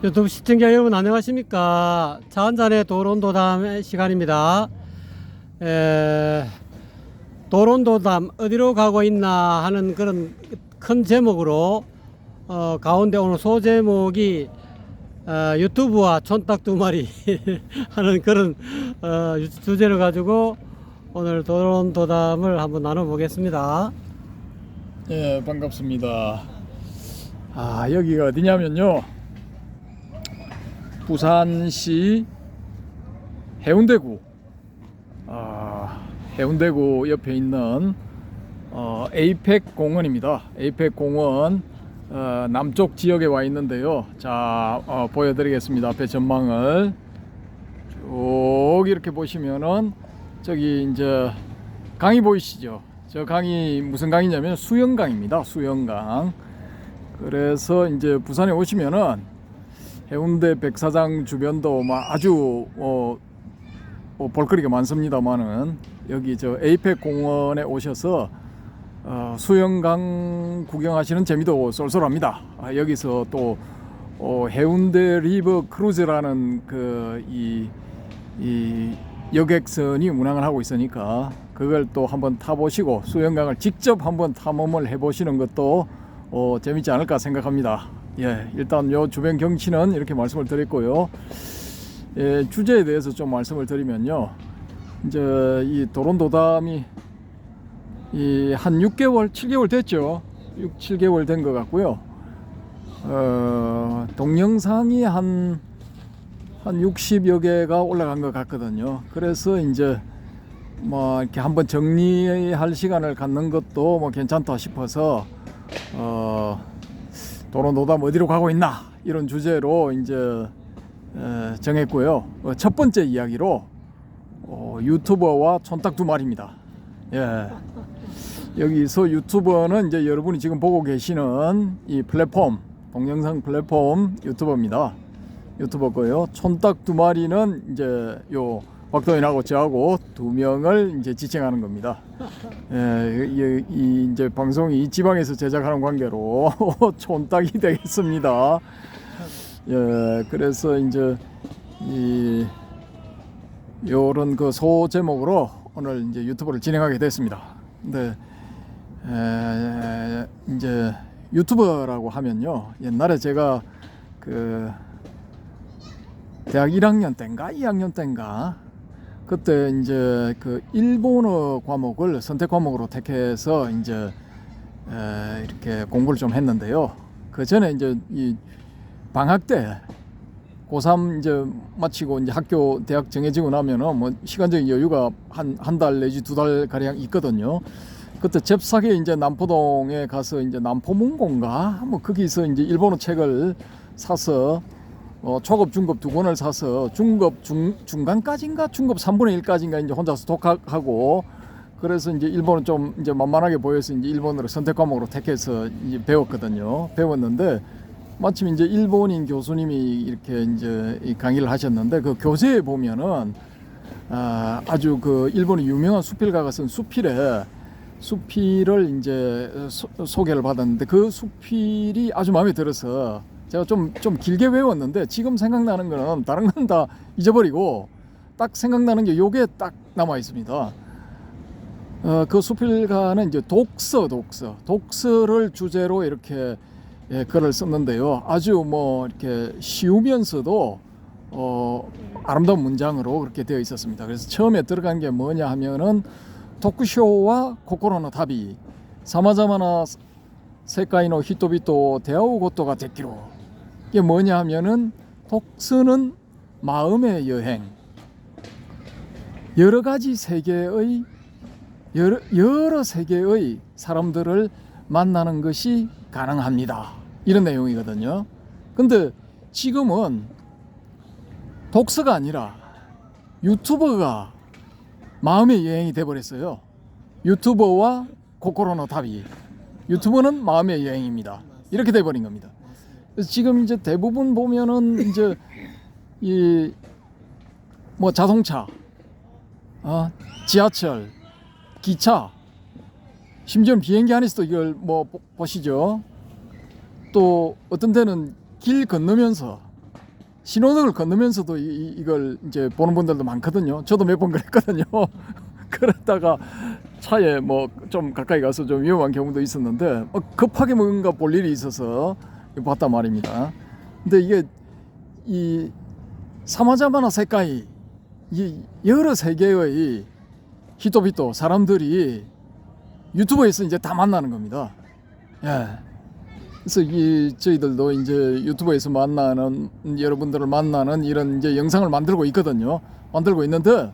유튜브 시청자 여러분 안녕하십니까. 차 한잔의 도론도담 시간입니다. 도론도담 어디로 가고 있나 하는 그런 큰 제목으로 가운데 오늘 소제목이 유튜브와 촌딱 두 마리 하는 그런 주제를 가지고 오늘 도론도담을 한번 나눠보겠습니다. 예, 반갑습니다. 여기가 어디냐면요, 부산시 해운대구, 해운대구 옆에 있는 에이펙 공원입니다. 에이펙 공원 남쪽 지역에 와 있는데요. 자, 보여드리겠습니다. 앞에 전망을 쭉 이렇게 보시면은 저기 이제 강이 보이시죠? 저 강이 무슨 강이냐면 수영강입니다. 수영강. 그래서 이제 부산에 오시면은 해운대 백사장 주변도 아주 볼거리가 많습니다만은 여기 저 에이펙 공원에 오셔서 수영강 구경하시는 재미도 쏠쏠합니다. 여기서 또 해운대 리버 크루즈라는 이 여객선이 운항을 하고 있으니까 그걸 또 한번 타보시고 수영강을 직접 한번 탐험을 해보시는 것도 재밌지 않을까 생각합니다. 예, 일단 요 주변 경치는 이렇게 말씀을 드렸고요. 예, 주제에 대해서 좀 말씀을 드리면요, 이제 이 도론도담이 한 6개월, 7개월 됐죠. 7개월 된 것 같고요. 동영상이 한 60여 개가 올라간 것 같거든요. 그래서 이제 이렇게 한번 정리할 시간을 갖는 것도 괜찮다 싶어서 도론도담 어디로 가고 있나 이런 주제로 이제 정했고요. 첫 번째 이야기로 유튜버와 촌딱 두 마리입니다. 예. 여기서 유튜버는 이제 여러분이 지금 보고 계시는 이 플랫폼, 동영상 플랫폼 유튜버입니다. 유튜버고요. 촌딱 두 마리는 이제 요 박도인하고 저하고 두 명을 이제 지칭하는 겁니다. 예, 이제 방송이 지방에서 제작하는 관계로 촌딱이 되겠습니다. 예, 그래서 이제 요런 그 소제목으로 오늘 이제 유튜브를 진행하게 됐습니다. 근데 이제 유튜버라고 하면요, 옛날에 제가 대학 1학년 때인가 2학년 때인가 그때 이제 일본어 과목을 선택 과목으로 택해서 이제 이렇게 공부를 좀 했는데요. 그 전에 이제 이 방학 때 고3 이제 마치고 이제 대학 정해지고 나면은 시간적인 여유가 한 달 내지 두 달 가량 있거든요. 그때 잽싸게 이제 남포동에 가서 이제 남포문고인가 거기서 이제 일본어 책을 사서 초급, 중급 두 권을 사서 중급 중간까지인가 중급 3분의 1까지인가 이제 혼자서 독학하고, 그래서 이제 일본은 좀 이제 만만하게 보여서 이제 일본어를 선택 과목으로 택해서 이제 배웠는데 마침 이제 일본인 교수님이 이렇게 이제 강의를 하셨는데 그 교재에 보면은 아주 일본의 유명한 수필가가 쓴 수필을 이제 소개를 받았는데 그 수필이 아주 마음에 들어서 제가 좀 길게 외웠는데 지금 생각나는 거는 다른 건 다 잊어버리고 딱 생각나는 게 요게 딱 남아 있습니다. 그 수필가는 이제 독서를 주제로 이렇게 글을 썼는데요. 아주 이렇게 쉬우면서도 아름다운 문장으로 그렇게 되어 있었습니다. 그래서 처음에 들어간 게 뭐냐 하면은 도쿠쇼와 코코로노 타비 사마자마나 세카이노 히토비토 대아오 고토가 데키로. 이게 뭐냐 하면은 독서는 마음의 여행, 여러 세계의 사람들을 만나는 것이 가능합니다. 이런 내용이거든요. 근데 지금은 독서가 아니라 유튜버가 마음의 여행이 돼버렸어요. 유튜버와 코코로노 타비. 유튜버는 마음의 여행입니다. 이렇게 돼버린 겁니다. 그래서 지금 이제 대부분 보면은 이제 자동차, 지하철, 기차, 심지어는 비행기 안에서도 이걸 보시죠. 또 어떤 데는 길 건너면서 신호등을 건너면서도 이걸 이제 보는 분들도 많거든요. 저도 몇 번 그랬거든요. 그러다가 차에 뭐 좀 가까이 가서 좀 위험한 경우도 있었는데 급하게 뭔가 볼 일이 있어서 봤단 말입니다. 근데 이게 이 사마자마나 세카이, 이 여러 세계의 히토비토 사람들이 유튜브에서 이제 다 만나는 겁니다. 예. 그래서 저희들도 이제 유튜브에서 만나는 여러분들을 만나는 이런 이제 영상을 만들고 있거든요. 만들고 있는데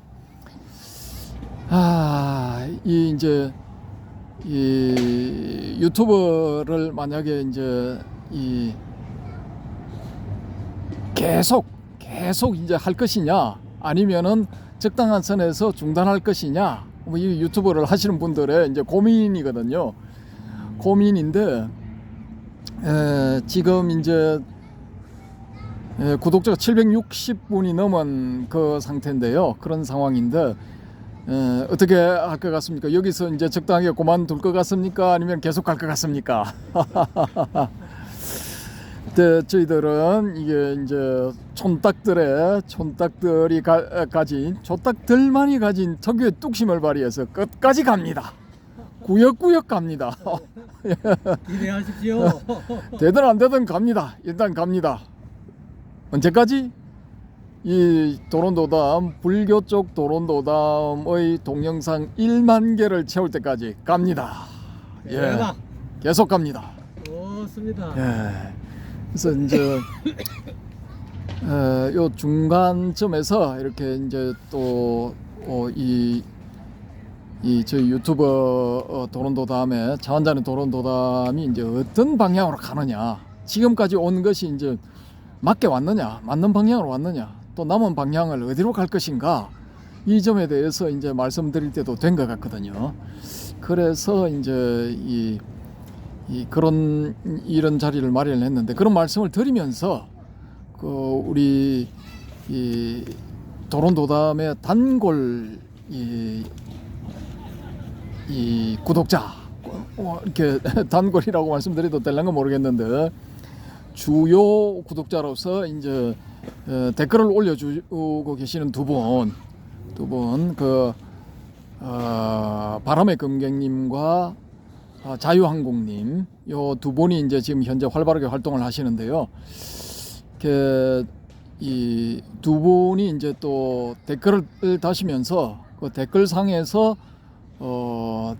이제 이 유튜브를 만약에 이제 계속 이제 할 것이냐 아니면은 적당한 선에서 중단할 것이냐 뭐 이 유튜브를 하시는 분들의 이제 고민이거든요. 고민인데 지금 이제 구독자가 760분이 넘은 그 상태인데요. 그런 상황인데 어떻게 할 것 같습니까? 여기서 이제 적당하게 그만둘 것 같습니까? 아니면 계속 갈 것 같습니까? 근데 저희들은 이게 이제 촌딱들만이 가진 특유의 뚝심을 발휘해서 끝까지 갑니다. 구역구역 갑니다. 기대하십시오. 되든 안 되든 갑니다. 일단 갑니다. 언제까지? 이 도론도담, 불교 쪽 도론도담의 동영상 1만 개를 채울 때까지 갑니다. 예, 계속 갑니다. 좋습니다. 예. 그래서 이제 요 중간점에서 이렇게 이제 또 저희 유튜버 도론도담에 자원자는 도론도담이 이제 어떤 방향으로 가느냐, 지금까지 온 것이 이제 맞게 왔느냐, 맞는 방향으로 왔느냐, 또 남은 방향을 어디로 갈 것인가, 이 점에 대해서 이제 말씀드릴 때도 된 것 같거든요. 그래서 이제 이런 자리를 마련했는데, 그런 말씀을 드리면서 우리 도론도담의 단골 구독자, 이렇게 단골이라고 말씀드려도 될런가 모르겠는데, 주요 구독자로서 이제 댓글을 올려주고 계시는 두 분, 바람의 금객님과 자유항공님, 요 두 분이 이제 지금 현재 활발하게 활동을 하시는데요. 이 두 분이 이제 또 댓글을 다시면서 그 댓글상에서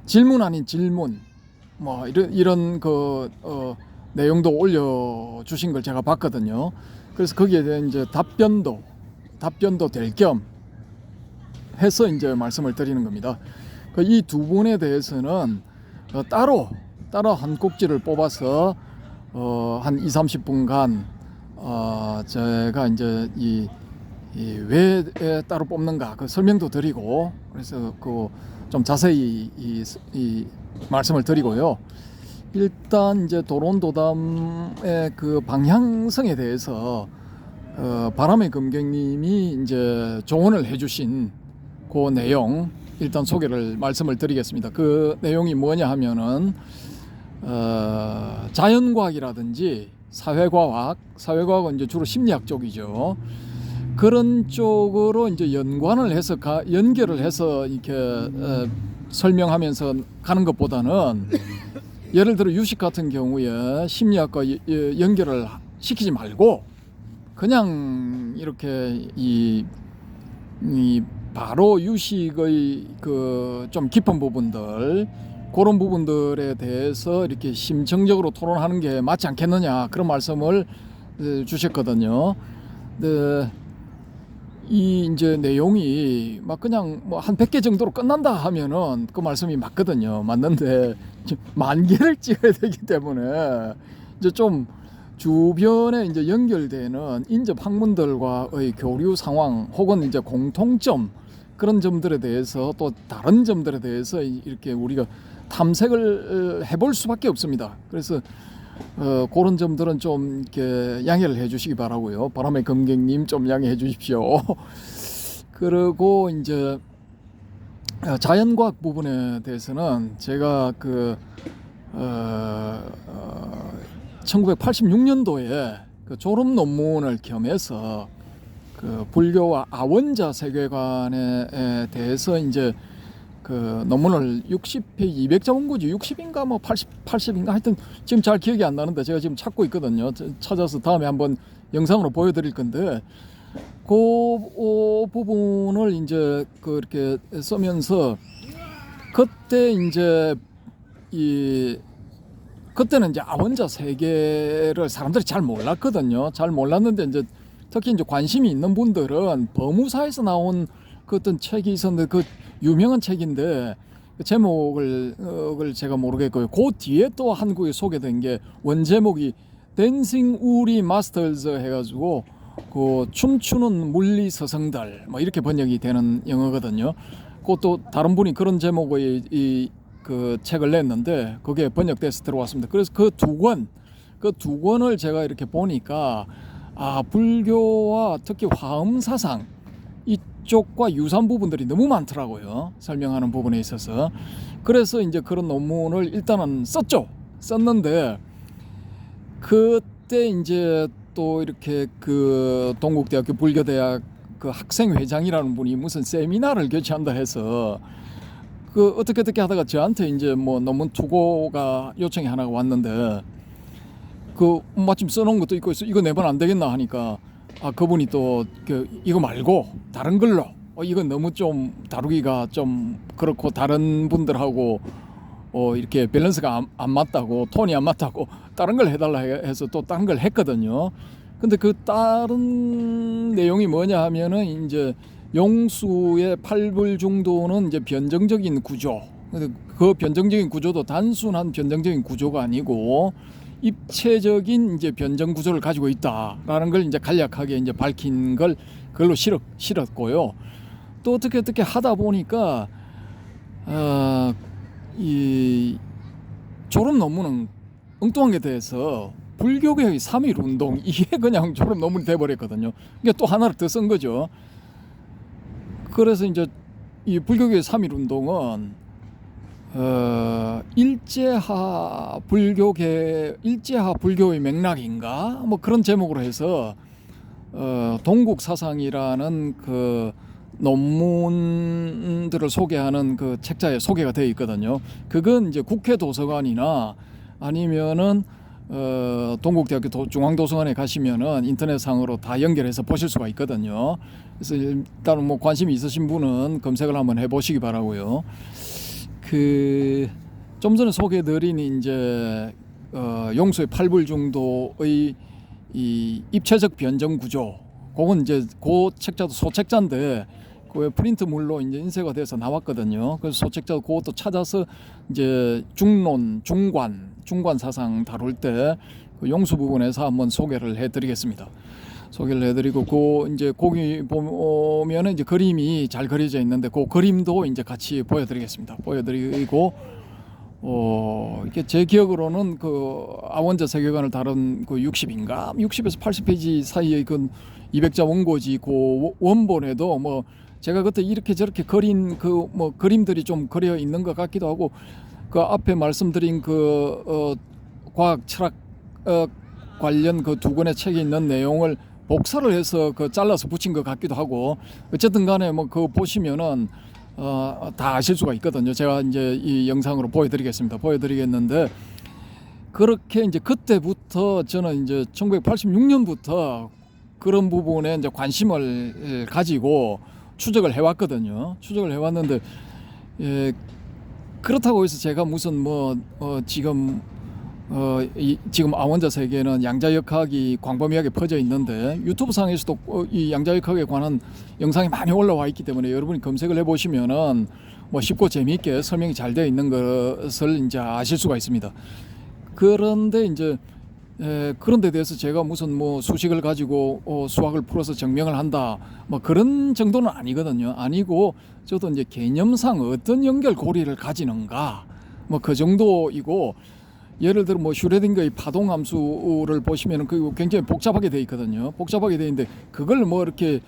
질문 아닌 질문, 뭐 이런 내용도 올려주신 걸 제가 봤거든요. 그래서 거기에 대한 이제 답변도 될 겸 해서 이제 말씀을 드리는 겁니다. 이 두 분에 대해서는 따로 한 꼭지를 뽑아서 한 2-30분간 제가 이제 왜 따로 뽑는가 그 설명도 드리고, 그래서 좀 자세히 이 말씀을 드리고요. 일단 이제 도론도담의 그 방향성에 대해서 바람의 금객님이 이제 조언을 해주신 그 내용 일단 말씀을 드리겠습니다. 그 내용이 뭐냐 하면은 자연과학이라든지 사회과학은 이제 주로 심리학 쪽이죠. 그런 쪽으로 이제 연결을 해서 이렇게 설명하면서 가는 것보다는, 예를 들어 유식 같은 경우에 심리학과 연결을 시키지 말고 그냥 이렇게 바로 유식의 좀 깊은 부분들, 그런 부분들에 대해서 이렇게 심층적으로 토론하는 게 맞지 않겠느냐, 그런 말씀을 주셨거든요. 네. 이제 내용이 막 그냥 뭐 한 100개 정도로 끝난다 하면은 그 말씀이 맞거든요. 맞는데 10,000개를 찍어야 되기 때문에 이제 좀 주변에 이제 연결되는 인접 학문들과의 교류 상황, 혹은 이제 공통점, 그런 점들에 대해서, 또 다른 점들에 대해서 이렇게 우리가 탐색을 해볼 수밖에 없습니다. 그래서 그런 점들은 좀 이렇게 양해를 해주시기 바라고요. 바람의 금객님 좀 양해해 주십시오. 그리고 이제 자연과학 부분에 대해서는 제가 1986년도에 그 졸업 논문을 겸해서 그 불교와 아원자 세계관에 대해서 이제 그 논문을 60페이지 200자 원고지 60인가 뭐 80인가 하여튼 지금 잘 기억이 안 나는데 제가 지금 찾고 있거든요. 찾아서 다음에 한번 영상으로 보여드릴 건데 그 부분을 이제 그렇게 쓰면서 그때 이제 그때는 이제 아원자 세계를 사람들이 잘 몰랐거든요. 잘 몰랐는데 이제 특히 이제 관심이 있는 분들은 법무사에서 나온 그 어떤 책이 있었는데 그 유명한 책인데 그 제목을 제가 모르겠고요. 그 뒤에 또 한국에 소개된 게 원제목이 댄싱 우리 마스터즈 해가지고 그 춤추는 물리 스승들 뭐 이렇게 번역이 되는 영어거든요. 그것도 다른 분이 그런 제목의 그 책을 냈는데 그게 번역돼서 들어왔습니다. 그래서 그 두 권을 제가 이렇게 보니까 불교와 특히 화엄 사상 이쪽과 유사한 부분들이 너무 많더라고요. 설명하는 부분에 있어서. 그래서 이제 그런 논문을 일단은 썼는데 그때 이제 또 이렇게 그 동국대학교 불교대학 그 학생회장이라는 분이 무슨 세미나를 개최한다 해서 그 어떻게 하다가 저한테 이제 뭐 논문 투고가 요청이 하나가 왔는데 그 마침 써놓은 것도 있고 있어. 이거 내면 안 되겠나 하니까 그분이 또 이거 말고 다른 걸로 이건 너무 좀 다루기가 좀 그렇고 다른 분들하고 이렇게 밸런스가 안 맞다고 톤이 안 맞다고 다른 걸 해달라 해서 또 다른 걸 했거든요. 근데 그 다른 내용이 뭐냐 하면은 이제 용수의 팔불중도는 이제 변정적인 구조. 그 변정적인 구조도 단순한 변정적인 구조가 아니고 입체적인 이제 변정 구조를 가지고 있다라는 걸 이제 간략하게 이제 밝힌 걸 그걸로 실었고요. 또 어떻게 하다 보니까 이 졸업 논문은 엉뚱한 게 돼서 불교계의 3.1 운동 이게 그냥 졸업 논문이 돼버렸거든요. 이게 또 하나를 더 쓴 거죠. 그래서 이제 이 불교계의 3.1 운동은 일제하 불교의 맥락인가 뭐 그런 제목으로 해서 동국 사상이라는 그 논문들을 소개하는 그 책자에 소개가 되어 있거든요. 그건 이제 국회 도서관이나 아니면은 동국대학교 중앙도서관에 가시면은 인터넷상으로 다 연결해서 보실 수가 있거든요. 그래서 일단 뭐 관심이 있으신 분은 검색을 한번 해보시기 바라고요. 좀 전에 소개드린 이제 용수의 팔불중도의 이 입체적 변정 구조, 그건 이제 그 책자도 소책자인데 그 프린트물로 이제 인쇄가 돼서 나왔거든요. 그래서 소책자 그것도 찾아서 이제 중론, 중관 사상 다룰 때 그 용수 부분에서 한번 소개를 해드리겠습니다. 소개를 해드리고 이제 거기 보면은 이제 그림이 잘 그려져 있는데 그 그림도 이제 같이 보여드리겠습니다. 보여드리고 이게 제 기억으로는 그 아원자 세계관을 다룬 그 60에서 80페이지 사이의 그 200자 원고지 그 원본에도 뭐 제가 그때 이렇게 저렇게 그린 그 뭐 그림들이 좀 그려 있는 것 같기도 하고 그 앞에 말씀드린 그 과학 철학 관련 그 두 권의 책에 있는 내용을 복사를 해서 그 잘라서 붙인 것 같기도 하고 어쨌든 간에 뭐 그거 보시면은 다 아실 수가 있거든요. 제가 이제 이 영상으로 보여드리겠는데 그렇게 이제 그때부터 저는 이제 1986년부터 그런 부분에 이제 관심을 가지고 추적을 해왔거든요. 추적을 해왔는데 그렇다고 해서 제가 무슨 뭐 지금 아원자 세계는 양자역학이 광범위하게 퍼져 있는데 유튜브 상에서도 이 양자역학에 관한 영상이 많이 올라와 있기 때문에 여러분이 검색을 해보시면은 뭐 쉽고 재미있게 설명이 잘 되어 있는 것을 이제 아실 수가 있습니다. 그런데 이제 그런 데 대해서 제가 무슨 뭐 수식을 가지고 수학을 풀어서 증명을 한다 뭐 그런 정도는 아니거든요. 아니고 저도 이제 개념상 어떤 연결고리를 가지는가 뭐 그 정도이고 예를 들어 뭐 슈레딩거의 파동함수를 보시면은 그 굉장히 복잡하게 돼 있거든요. 복잡하게 돼 있는데 그걸 뭐 이렇게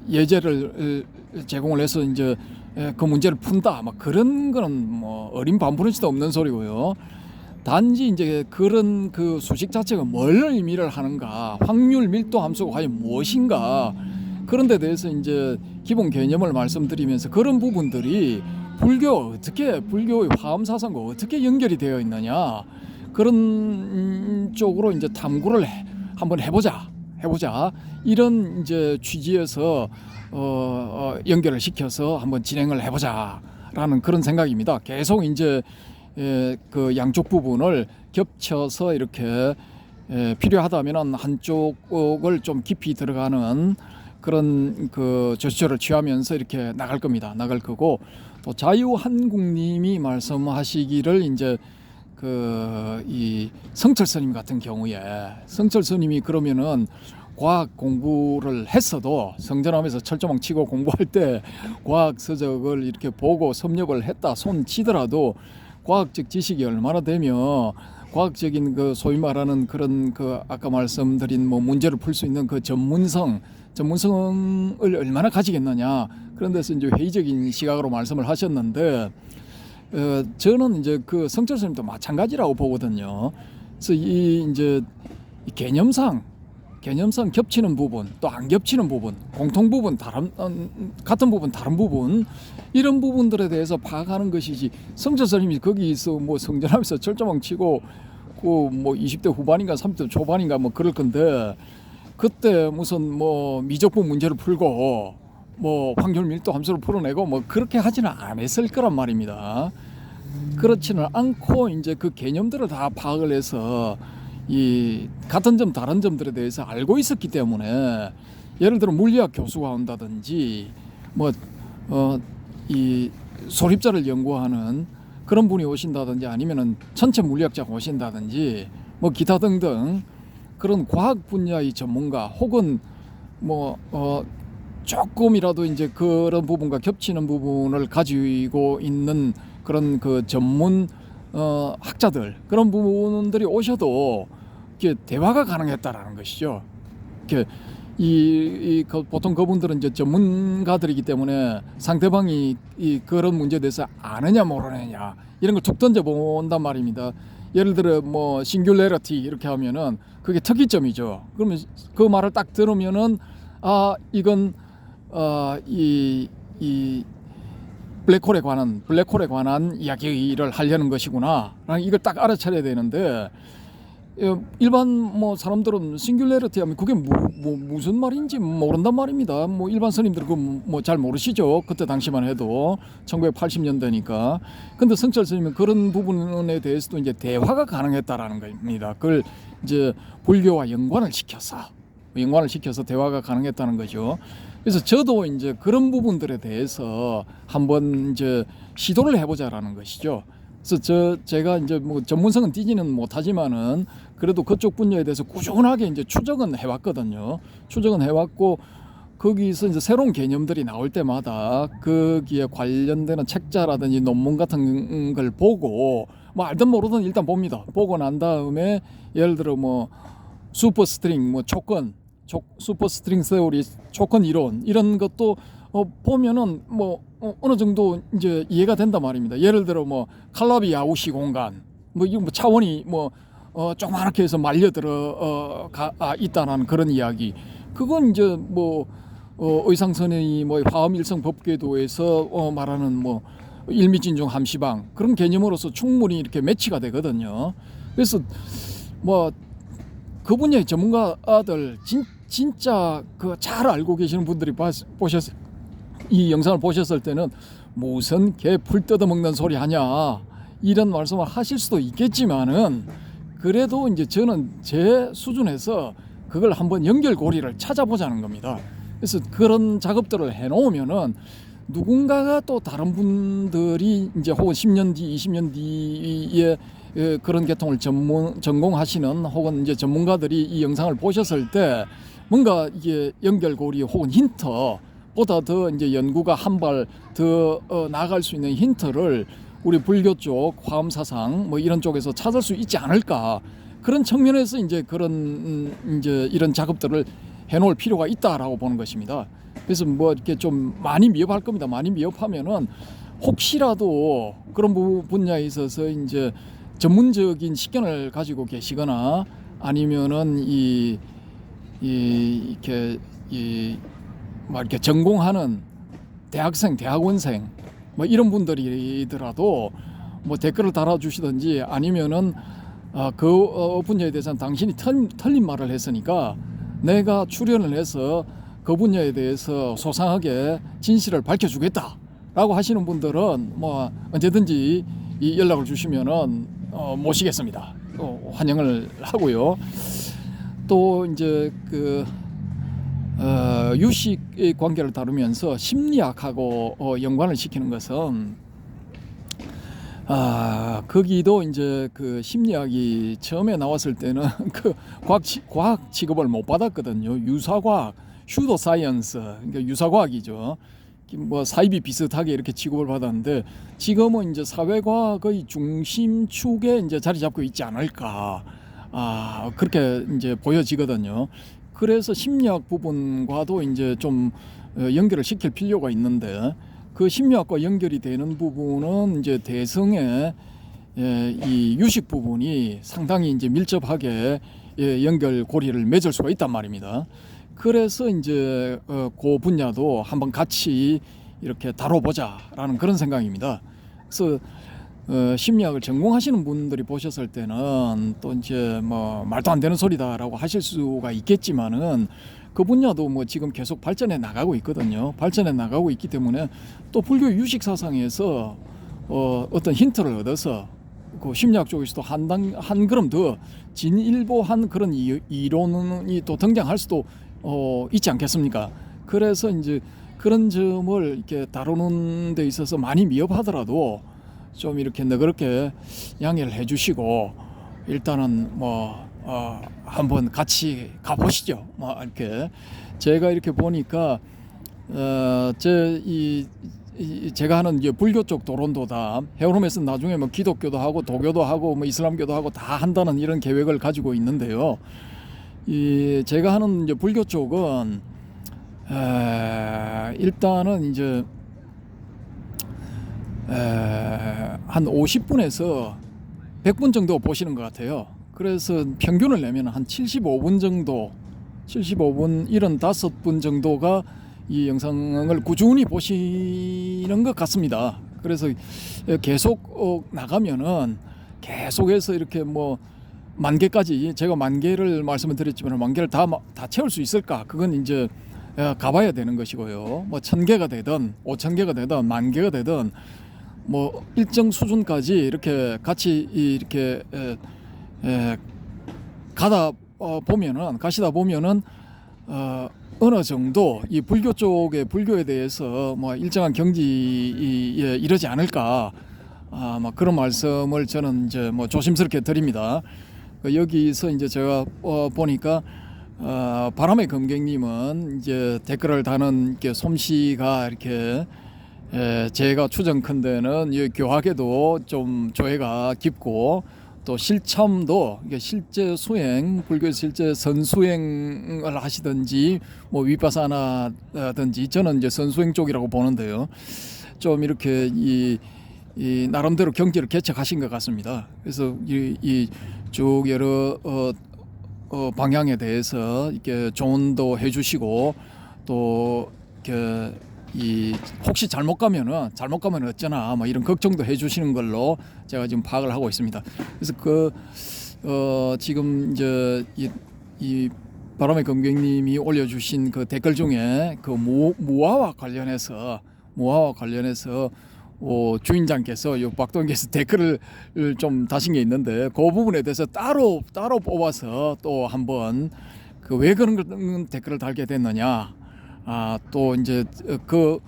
예제를 제공을 해서 이제 그 문제를 푼다 뭐 그런 거는 뭐 어린 반부르지도 없는 소리고요. 단지 이제 그런 그 수식 자체가 뭘 의미를 하는가, 확률 밀도 함수가 과연 무엇인가, 그런 데 대해서 이제 기본 개념을 말씀드리면서 그런 부분들이 불교의 화엄 사상과 어떻게 연결이 되어 있느냐, 그런 쪽으로 이제 탐구를 한번 해보자 이런 이제 취지에서 연결을 시켜서 한번 진행을 해보자라는 그런 생각입니다. 계속 이제 그 양쪽 부분을 겹쳐서 이렇게 필요하다면 한쪽을 좀 깊이 들어가는 그런 그 조처를 취하면서 이렇게 나갈 겁니다. 나갈 거고, 또 자유한국님이 말씀하시기를 이제 이 성철 스님 같은 경우에, 성철 스님이 그러면은 과학 공부를 했어도 성전하면서 철조망 치고 공부할 때 과학 서적을 이렇게 보고 섭렵을 했다 손 치더라도 과학적 지식이 얼마나 되며 과학적인 그 소위 말하는 그런 그 아까 말씀드린 뭐 문제를 풀 수 있는 그 전문성을 얼마나 가지겠느냐, 그런 데서 이제 회의적인 시각으로 말씀을 하셨는데, 저는 이제 그 성철 스님도 마찬가지라고 보거든요. 그래서 이제 개념상 겹치는 부분, 또 안 겹치는 부분, 공통 부분, 같은 부분, 다른 부분, 이런 부분들에 대해서 파악하는 것이지, 성철 스님이 거기서 뭐 성전하면서 철조망 치고 그 뭐 20대 후반인가 30대 초반인가 뭐 그럴 건데, 그때 무슨 뭐 미적분 문제를 풀고 뭐 확률 밀도 함수를 풀어내고 뭐 그렇게 하지는 않았을 거란 말입니다. 그렇지는 않고 이제 그 개념들을 다 파악을 해서 이 같은 점 다른 점들에 대해서 알고 있었기 때문에, 예를 들어 물리학 교수가 온다든지 뭐 이 소립자를 연구하는 그런 분이 오신다든지, 아니면은 천체 물리학자가 오신다든지 뭐 기타 등등 그런 과학 분야의 전문가, 혹은 뭐 조금이라도 이제 그런 부분과 겹치는 부분을 가지고 있는 그런 그 전문 학자들, 그런 부분들이 오셔도 이게 대화가 가능했다라는 것이죠. 이렇게 보통 그분들은 이제 전문가들이기 때문에 상대방이 그런 문제에 대해서 아느냐 모르느냐 이런 걸 툭 던져 본단 말입니다. 예를 들어 뭐 싱귤레러티 이렇게 하면은 그게 특이점이죠. 그러면 그 말을 딱 들으면은 이건 이 블랙홀에 관한 이야기를 하려는 것이구나, 이걸 딱 알아차려야 되는데, 일반 뭐 사람들은 싱귤레러티 하면 그게 무슨 말인지 모른단 말입니다. 뭐 일반 스님들 뭐 잘 모르시죠. 그때 당시만 해도 1980년대니까. 근데 성철 스님은 그런 부분에 대해서도 이제 대화가 가능했다라는 겁니다. 그걸 이제 불교와 연관을 시켜서 대화가 가능했다는 거죠. 그래서 저도 이제 그런 부분들에 대해서 한번 이제 시도를 해보자라는 것이죠. 그래서 제가 이제 뭐 전문성은 띄지는 못하지만은 그래도 그쪽 분야에 대해서 꾸준하게 이제 추적은 해왔거든요. 추적은 해왔고, 거기서 이제 새로운 개념들이 나올 때마다 거기에 관련되는 책자라든지 논문 같은 걸 보고, 뭐 알든 모르든 일단 봅니다. 보고 난 다음에 예를 들어 뭐 슈퍼스트링, 뭐 슈퍼스트링 세오리, 조건 이론 이런 것도 보면은 뭐 어느 정도 이제 이해가 된단 말입니다. 예를 들어 뭐 칼라비 야우시 공간, 뭐 이거 뭐 차원이 뭐 조그맣게 해서 말려들어 있다는 그런 이야기. 그건 이제 뭐 의상선의 뭐 화엄일성 법궤도에서 말하는 뭐 일미진중 함시방 그런 개념으로서 충분히 이렇게 매치가 되거든요. 그래서 뭐 그 분야의 전문가들 진짜 그 잘 알고 계시는 분들이 이 영상을 보셨을 때는 무슨 개 풀 뜯어먹는 소리 하냐 이런 말씀을 하실 수도 있겠지만은, 그래도 이제 저는 제 수준에서 그걸 한번 연결고리를 찾아보자는 겁니다. 그래서 그런 작업들을 해놓으면은 누군가가 또 다른 분들이 이제 혹은 10년 뒤, 20년 뒤에 그런 계통을 전공하시는 혹은 이제 전문가들이 이 영상을 보셨을 때 뭔가 이게 연결고리 혹은 힌트보다 더 이제 연구가 한 발 더 나아갈 수 있는 힌트를 우리 불교 쪽 화엄 사상 뭐 이런 쪽에서 찾을 수 있지 않을까, 그런 측면에서 이제 그런 이제 이런 작업들을 해놓을 필요가 있다라고 보는 것입니다. 그래서 뭐 이렇게 좀 많이 미흡할 겁니다. 많이 미흡하면은 혹시라도 그런 분야에 있어서 이제 전문적인 식견을 가지고 계시거나 아니면은 이렇게 뭐 이렇게 전공하는 대학생, 대학원생 뭐 이런 분들이더라도 뭐 댓글을 달아주시든지 아니면은 그 분야에 대해서는 당신이 틀린 말을 했으니까 내가 출연을 해서 그 분야에 대해서 소상하게 진실을 밝혀주겠다라고 하시는 분들은 뭐 언제든지 이 연락을 주시면은 모시겠습니다. 또 환영을 하고요. 또 이제 그 유식의 관계를 다루면서 심리학하고 연관을 시키는 것은 거기도 이제 그 심리학이 처음에 나왔을 때는 그 과학 취급을 못 받았거든요. 유사과학, 슈도 사이언스, 그러니까 유사과학이죠. 뭐 사이비 비슷하게 이렇게 취급을 받았는데 지금은 이제 사회과학의 중심축에 이제 자리 잡고 있지 않을까. 그렇게 이제 보여지거든요. 그래서 심리학 부분과도 이제 좀 연결을 시킬 필요가 있는데 그 심리학과 연결이 되는 부분은 이제 대성의 이 유식 부분이 상당히 이제 밀접하게 연결 고리를 맺을 수가 있단 말입니다. 그래서 이제 그 분야도 한번 같이 이렇게 다뤄보자라는 그런 생각입니다. 그래서 심리학을 전공하시는 분들이 보셨을 때는 또 이제 뭐 말도 안 되는 소리다라고 하실 수가 있겠지만은 그 분야도 뭐 지금 계속 발전해 나가고 있거든요. 발전해 나가고 있기 때문에 또 불교 유식 사상에서 어떤 힌트를 얻어서 그 심리학 쪽에서도 한 걸음 더 진일보한 그런 이론이 또 등장할 수도 있지 않겠습니까? 그래서 이제 그런 점을 이렇게 다루는 데 있어서 많이 미흡하더라도 좀 이렇게 너그럽게 양해를 해주시고 일단은 뭐 한번 같이 가보시죠. 뭐 이렇게 제가 이렇게 보니까 제가 하는 이제 불교 쪽 도론도담 헤어롬에서 나중에 뭐 기독교도 하고 도교도 하고 뭐 이슬람교도 하고 다 한다는 이런 계획을 가지고 있는데요. 제가 하는 이제 불교 쪽은 일단은 이제 한 50분에서 100분 정도 보시는 것 같아요. 그래서 평균을 내면 한 75분 정도, 75분 75분 정도가 이 영상을 꾸준히 보시는 것 같습니다. 그래서 계속 나가면은 계속해서 이렇게 뭐 만 개까지 제가 만 개를 말씀을 드렸지만 만 개를 다 채울 수 있을까? 그건 이제 가봐야 되는 것이고요. 뭐 1000개가 되든 5000개가 되든 만 개가 되든 뭐 일정 수준까지 이렇게 같이 이렇게 가시다 보면은 어느 정도 이 불교 쪽의 불교에 대해서 뭐 일정한 경지에 이르지 않을까 뭐 그런 말씀을 저는 이제 뭐 조심스럽게 드립니다. 여기서 이제 제가 보니까 바람의 검객님은 이제 댓글을 다는 이렇게 솜씨가 이렇게 제가 추정컨대는 이 교학에도 좀 조예가 깊고 또 실참도 실제 수행 불교 실제 선수행을 하시든지 뭐 위파사나든지 저는 이제 선수행 쪽이라고 보는데요. 좀 이렇게 이 나름대로 경지를 개척하신 것 같습니다. 그래서 쭉 여러 방향에 대해서 이렇게 조언도 해주시고 또 이렇게 혹시 잘못 가면 어쩌나 뭐 이런 걱정도 해주시는 걸로 제가 지금 파악을 하고 있습니다. 그래서 지금 이제 이 바람의 검객님이 올려주신 그 댓글 중에 그 무화와 관련해서 주인장께서 요 박동께서 댓글을 좀 다신 게 있는데 그 부분에 대해서 따로 뽑아서 또 한번 그 왜 그런 댓글을 달게 됐느냐. 또 이제 그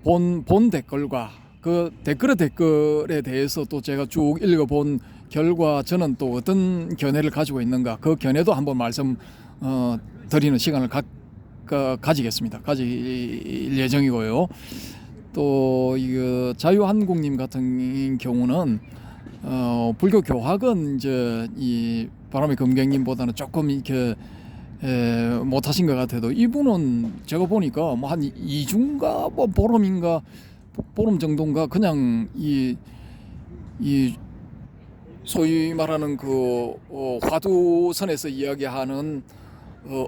본 댓글과 그 댓글에 대해서 또 제가 쭉 읽어본 결과 저는 또 어떤 견해를 가지고 있는가 그 견해도 한번 말씀 드리는 시간을 가질 예정이고요. 또 이거 자유한국님 같은 경우는 불교 교학은 이제 이 바람의 검객님보다는 조금 이렇게 못하신 것 같아도 이분은 제가 보니까 뭐 한 2주인가 뭐 보름 정도인가 그냥 이 소위 말하는 그 화두선에서 이야기하는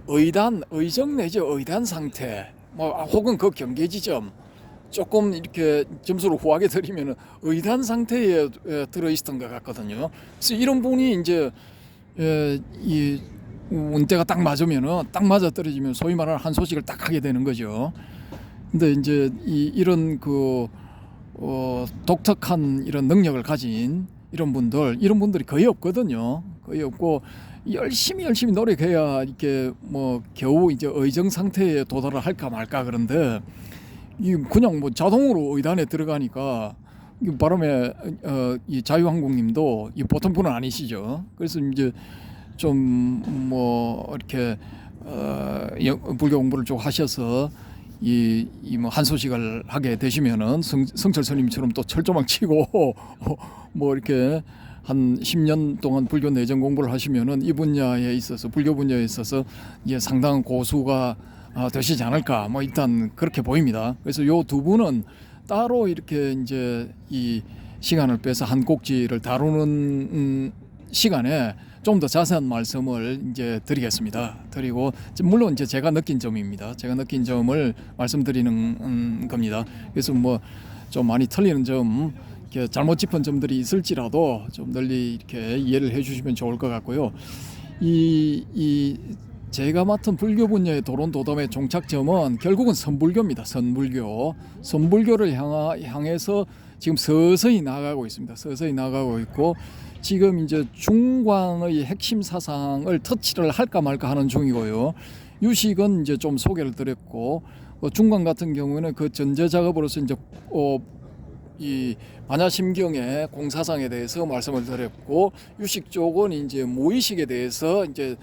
의정 내지 의단 상태, 뭐 혹은 그 경계 지점 조금 이렇게 점수를 후하게 드리면 의단 상태에 들어 있었던 것 같거든요. 그래서 이런 분이 이제 이 운때가 딱 맞으면은 딱 맞아 떨어지면 소위 말하는 한 소식을 딱 하게 되는 거죠. 근데 이제 이런 그 독특한 이런 능력을 가진 이런 분들이 거의 없거든요. 거의 없고 열심히 노력해야 이렇게 뭐 겨우 이제 의정 상태에 도달을 할까 말까. 그런데 이 그냥 뭐 자동으로 의단에 들어가니까 이 바람에 이 자유항공님도 이 보통 분은 아니시죠. 그래서 이제 좀 뭐 이렇게 불교 공부를 좀 하셔서 이 뭐 한 소식을 하게 되시면은 성철 스님처럼 또 철조망 치고 뭐 이렇게 한 10년 동안 불교 내정 공부를 하시면은 이 분야에 있어서 불교 분야에 있어서 이제 상당한 고수가 되시지 않을까, 뭐 일단 그렇게 보입니다. 그래서 요 두 분은 따로 이렇게 이제 이 시간을 빼서 한 꼭지를 다루는 시간에 좀 더 자세한 말씀을 이제 드리겠습니다. 드리고 물론 이제 제가 느낀 점입니다. 제가 느낀 점을 말씀드리는 겁니다. 그래서 뭐 좀 많이 틀리는 점, 이렇게 잘못 짚은 점들이 있을지라도 좀 널리 이렇게 이해를 해주시면 좋을 것 같고요. 이 제가 맡은 불교 분야의 도론도담의 종착점은 결국은 선불교입니다. 선불교를 향해서 지금 서서히 나아가고 있습니다. 서서히 나아가고 있고 지금 이제 중관의 핵심 사상을 터치를 할까 말까 하는 중이고요. 유식은 이제 좀 소개를 드렸고 중관 같은 경우는 그 전제 작업으로서 이제 이 반야심경의 공사상에 대해서 말씀을 드렸고 유식 쪽은 이제 무의식에 대해서 이제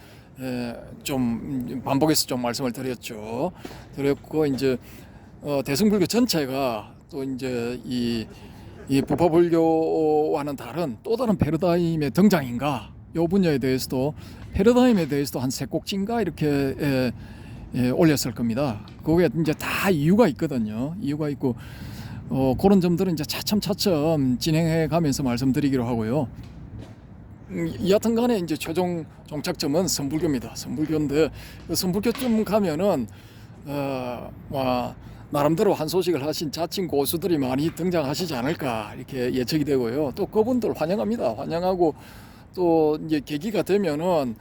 좀 반복해서 좀 말씀을 드렸고 이제 대승불교 전체가 또 이제 이 부파불교와는 다른 또 다른 패러다임의 등장인가, 이 분야에 대해서도 패러다임에 대해서도 한 세 꼭지인가 이렇게 올렸을 겁니다. 그게 이제 다 이유가 있거든요. 이유가 있고 그런 점들은 이제 차츰 진행해 가면서 말씀드리기로 하고요. 여하튼간에 이제 최종 종착점은 선불교입니다. 선불교인데 그 선불교쯤 가면은 나름대로 한 소식을 하신 자칭 고수들이 많이 등장하시지 않을까 이렇게 예측이 되고요. 또 그분들 환영합니다. 환영하고 또 이제 계기가 되면은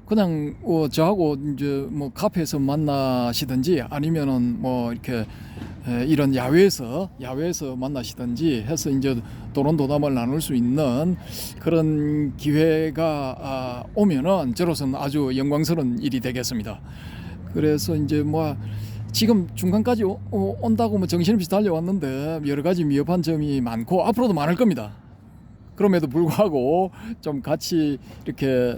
그냥 저하고 이제 뭐 카페에서 만나시든지 아니면은 뭐 이렇게 이런 야외에서 만나시든지 해서 이제 도론도담을 나눌 수 있는 그런 기회가 오면은 저로서는 아주 영광스러운 일이 되겠습니다. 그래서 이제 뭐 지금 중간까지 온다고 뭐 정신없이 달려왔는데 여러 가지 미흡한 점이 많고 앞으로도 많을 겁니다. 그럼에도 불구하고 좀 같이 이렇게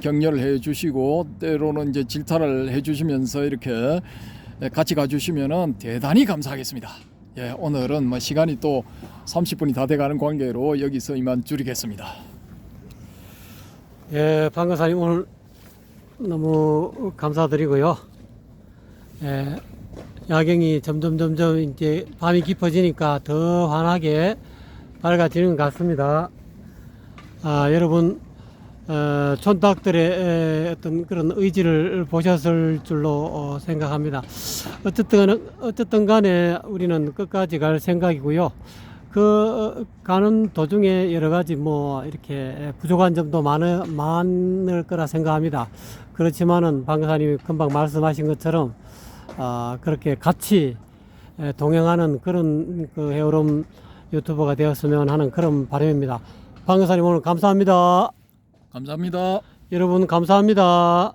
격려를 해주시고 때로는 이제 질타를 해주시면서 이렇게 같이 가주시면은 대단히 감사하겠습니다. 예, 오늘은 뭐 시간이 또 30분이 다 돼가는 관계로 여기서 이만 줄이겠습니다. 예, 방금사님 오늘 너무 감사드리고요. 예, 야경이 점점 이제 밤이 깊어지니까 더 환하게 밝아지는 것 같습니다. 여러분 촌닭들의 어떤 그런 의지를 보셨을 줄로 생각합니다. 어쨌든 간에 우리는 끝까지 갈 생각이고요. 그 가는 도중에 여러 가지 뭐 이렇게 부족한 점도 많을 거라 생각합니다. 그렇지만은 방금사님이 금방 말씀하신 것처럼 그렇게 같이 동행하는 그런 그 헤어롬 유튜버가 되었으면 하는 그런 바람입니다. 방금사님 오늘 감사합니다. 감사합니다. 여러분 감사합니다.